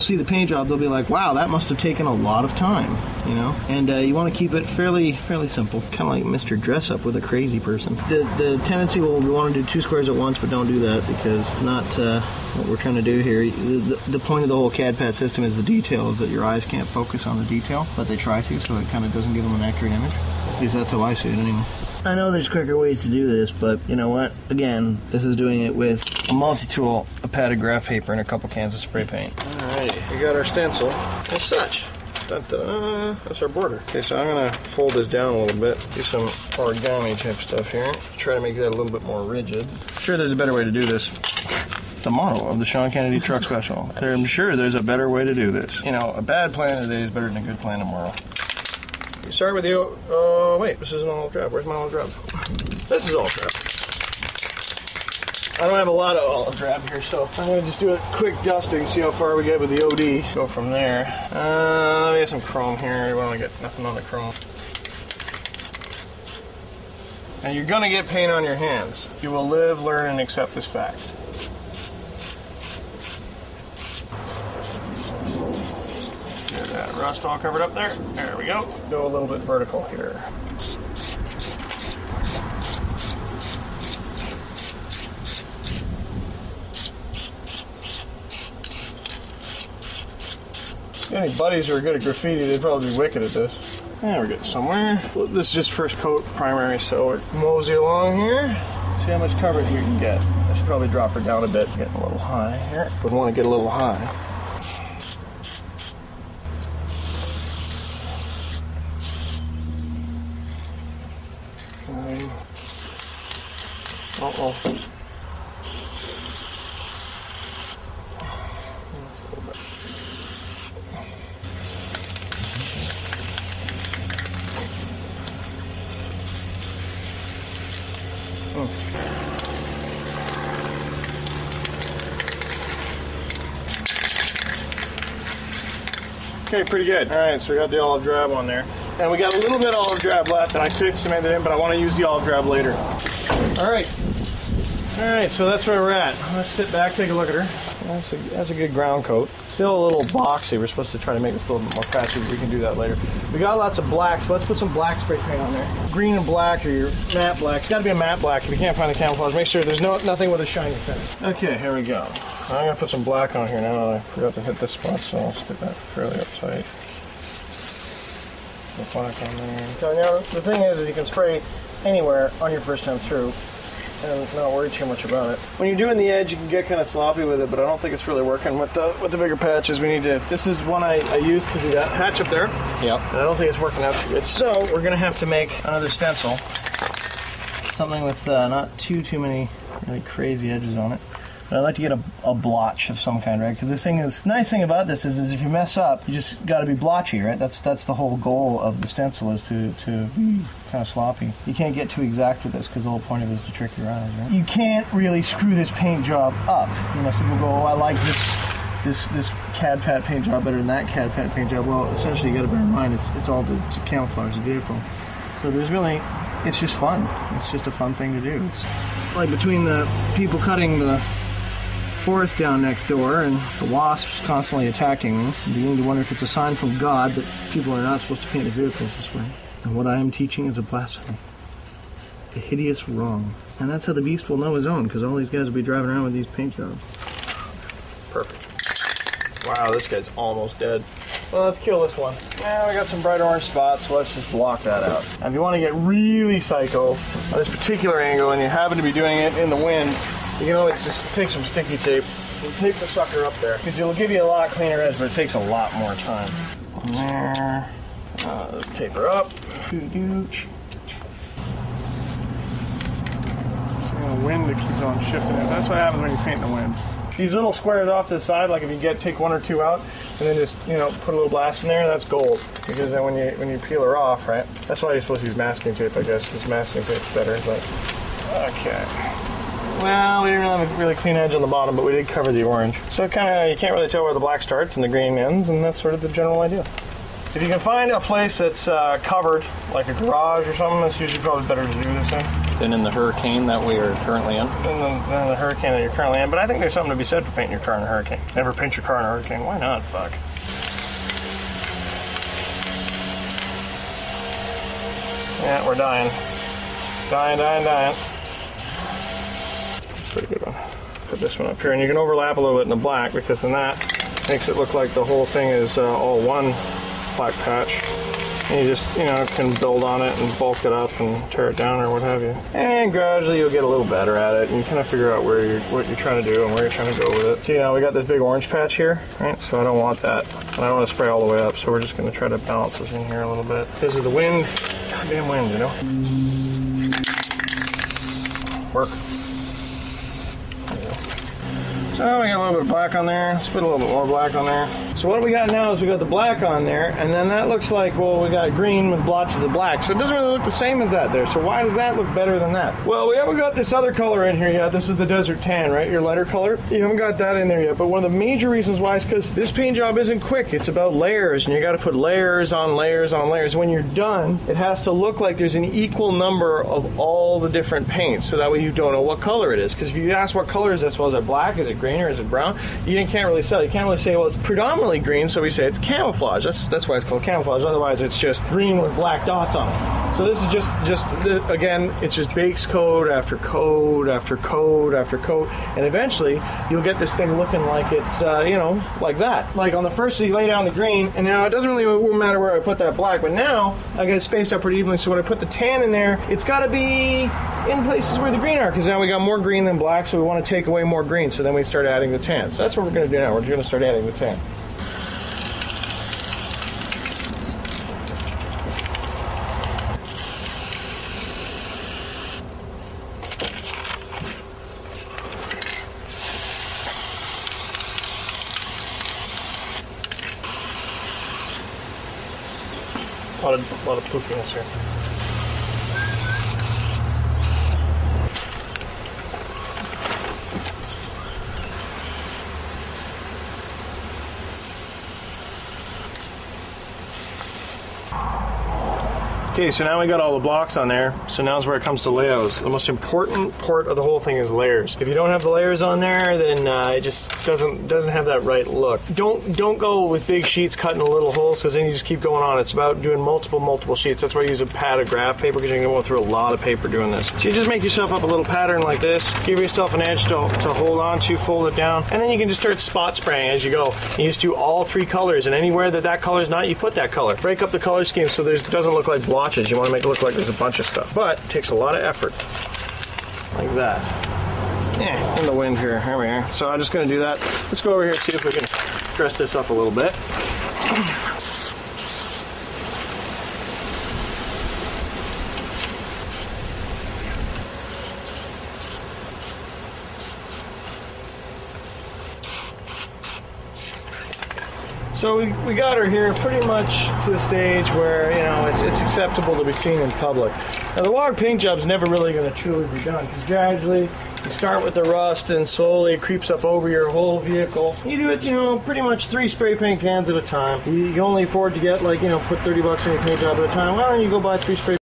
See the paint job, they'll be like, wow, that must have taken a lot of time, you know? And you want to keep it fairly simple, kind of like Mr. Dress Up with a crazy person. The tendency will we want to do 2 squares at once, but don't do that because it's not what we're trying to do here. The point of the whole CAD/PAT system is the detail, is that your eyes can't focus on the detail, but they try to, so it kind of doesn't give them an accurate image. At least that's how I see it anyway. I know there's quicker ways to do this, but you know what? Again, this is doing it with a multi-tool, a padded graph paper, and a couple cans of spray paint. Alrighty, we got our stencil as such. Dun-dun. That's our border. Okay, so I'm going to fold this down a little bit, do some origami type stuff here, try to make that a little bit more rigid. I'm sure there's a better way to do this. The model of the Sean Kennedy Truck Special. I'm sure there's a better way to do this. You know, a bad plan today is better than a good plan tomorrow. We start with the, oh wait, this isn't all drab. Where's my olive drab? This is all drab. I don't have a lot of olive drab here, so I'm going to just do a quick dusting, see how far we get with the OD. Go from there. We have some chrome here. We don't want to get nothing on the chrome. And you're going to get paint on your hands. You will live, learn, and accept this fact. Get that rust all covered up there. There we go. Go a little bit vertical here. Any buddies who are good at graffiti, they'd probably be wicked at this. And we're getting somewhere. This is just first coat primary, so we're mosey along here. See how much coverage you can get. I should probably drop her down a bit. Getting a little high here. Would want to get a little high. Uh-oh. Okay, pretty good. Alright, so we got the olive drab on there. And we got a little bit of olive drab left, and I could cement it in, but I want to use the olive drab later. Alright. Alright, so that's where we're at. Let's sit back, take a look at her. That's a good ground coat. Still a little boxy. We're supposed to try to make this a little bit more patchy, but we can do that later. We got lots of black, so let's put some black spray paint on there. Green and black, or your matte black. It's got to be a matte black. If you can't find the camouflage, make sure there's nothing with a shiny finish. Okay, here we go. I'm going to put some black on here now. I forgot to hit this spot, so let's get that fairly uptight. Put black on there. So now the thing is you can spray anywhere on your first time through and not worry too much about it. When you're doing the edge, you can get kind of sloppy with it, but I don't think it's really working with the bigger patches. We need to. This is one I used to do that patch up there. Yeah. And I don't think it's working out too good. So we're gonna have to make another stencil, something with not too many really crazy edges on it. But I'd like to get a blotch of some kind, right? Because this thing is, nice thing about this is if you mess up, you just got to be blotchy, right? That's the whole goal of the stencil, is to be kind of sloppy. You can't get too exact with this because the whole point of it is to trick your eyes, right? You can't really screw this paint job up. You know, some people go, oh, I like this CAD/PAT paint job better than that CAD/PAT paint job. Well, essentially, you got to bear in mind it's all to camouflage the vehicle. So there's really, it's just fun. It's just a fun thing to do. It's like between the people cutting the forest down next door and the wasps constantly attacking me, I'm beginning to wonder if it's a sign from God that people are not supposed to paint their vehicles this way. And what I am teaching is a blasphemy. A hideous wrong. And that's how the beast will know his own, because all these guys will be driving around with these paint jobs. Perfect. Wow, this guy's almost dead. Well, let's kill this one. Yeah, we got some bright orange spots, so let's just block that out. Now, if you want to get really psycho on this particular angle and you happen to be doing it in the wind, you can always just take some sticky tape and tape the sucker up there, because it'll give you a lot cleaner edge, but it takes a lot more time. There. Let's tape her up. The wind that keeps on shifting it. That's what happens when you paint in the wind. These little squares off to the side, like if you take 1 or 2 out and then just, you know, put a little blast in there, that's gold. Because then when you peel her off, right? That's why you're supposed to use masking tape, I guess, because masking tape's better. But okay. Well, we didn't have a really clean edge on the bottom, but we did cover the orange. So you can't really tell where the black starts and the green ends, and that's sort of the general idea. If you can find a place that's covered, like a garage or something, that's usually probably better to do this in. than in the Hurricane that we are currently in. Than the Hurricane that you're currently in, but I think there's something to be said for painting your car in a Hurricane. Never paint your car in a Hurricane. Why not? Fuck. Yeah, we're dying. Dying. Pretty good one. Put this one up here, and you can overlap a little bit in the black because then that makes it look like the whole thing is all one black patch. And you just, can build on it and bulk it up and tear it down or what have you. And gradually you'll get a little better at it, and you kind of figure out what you're trying to do and where you're trying to go with it. See, now we got this big orange patch here, right? So I don't want that. And I don't want to spray all the way up, so we're just going to try to balance this in here a little bit. This is the wind. Goddamn wind, Work. So we got a little bit of black on there. Let's put a little bit more black on there. So what we got now is we got the black on there, and then that looks like, well, we got green with blotches of black. So it doesn't really look the same as that there. So why does that look better than that? Well, we haven't got this other color in here yet. This is the desert tan, right? Your lighter color. You haven't got that in there yet. But one of the major reasons why is because this paint job isn't quick. It's about layers, and you got to put layers on layers on layers. When you're done, it has to look like there's an equal number of all the different paints, so that way you don't know what color it is. Because if you ask what color is this, well, is it black? Is it green? Or is it brown? You can't really tell. You can't really say, well, it's predominantly green, so we say it's camouflage. That's why it's called camouflage. Otherwise, it's just green with black dots on it. So this is just again, it's just bakes coat after coat after coat after coat, and eventually you'll get this thing looking like it's, like that. Like on the first, you lay down the green, and now it doesn't really matter where I put that black, but now I get it spaced out pretty evenly. So when I put the tan in there, it's got to be in places where the green are, because now we got more green than black, so we want to take away more green. So then we start adding the tan. So that's what we're going to do now. We're going to start adding the tan. A lot of pookiness here. Okay, so now we got all the blocks on there. So now's where it comes to layouts. The most important part of the whole thing is layers. If you don't have the layers on there, then it just doesn't have that right look. Don't go with big sheets cutting the little holes, because then you just keep going on. It's about doing multiple sheets. That's why I use a pad of graph paper, because you can go through a lot of paper doing this. So you just make yourself up a little pattern like this. Give yourself an edge to hold on to, fold it down, and then you can just start spot spraying as you go. You just do all three colors, and anywhere that color is not, you put that color. Break up the color scheme so it doesn't look like blotches. You want to make it look like there's a bunch of stuff, but it takes a lot of effort, like that. In the wind here. Here we are. So I'm just going to do that. Let's go over here and see if we can dress this up a little bit. So we got her here pretty much to the stage where, it's acceptable to be seen in public. Now the WOG paint job's never really going to truly be done, because gradually you start with the rust and slowly it creeps up over your whole vehicle. You do it, pretty much 3 spray paint cans at a time. You can only afford to get put $30 in your paint job at a time. Well, then you go buy 3 spray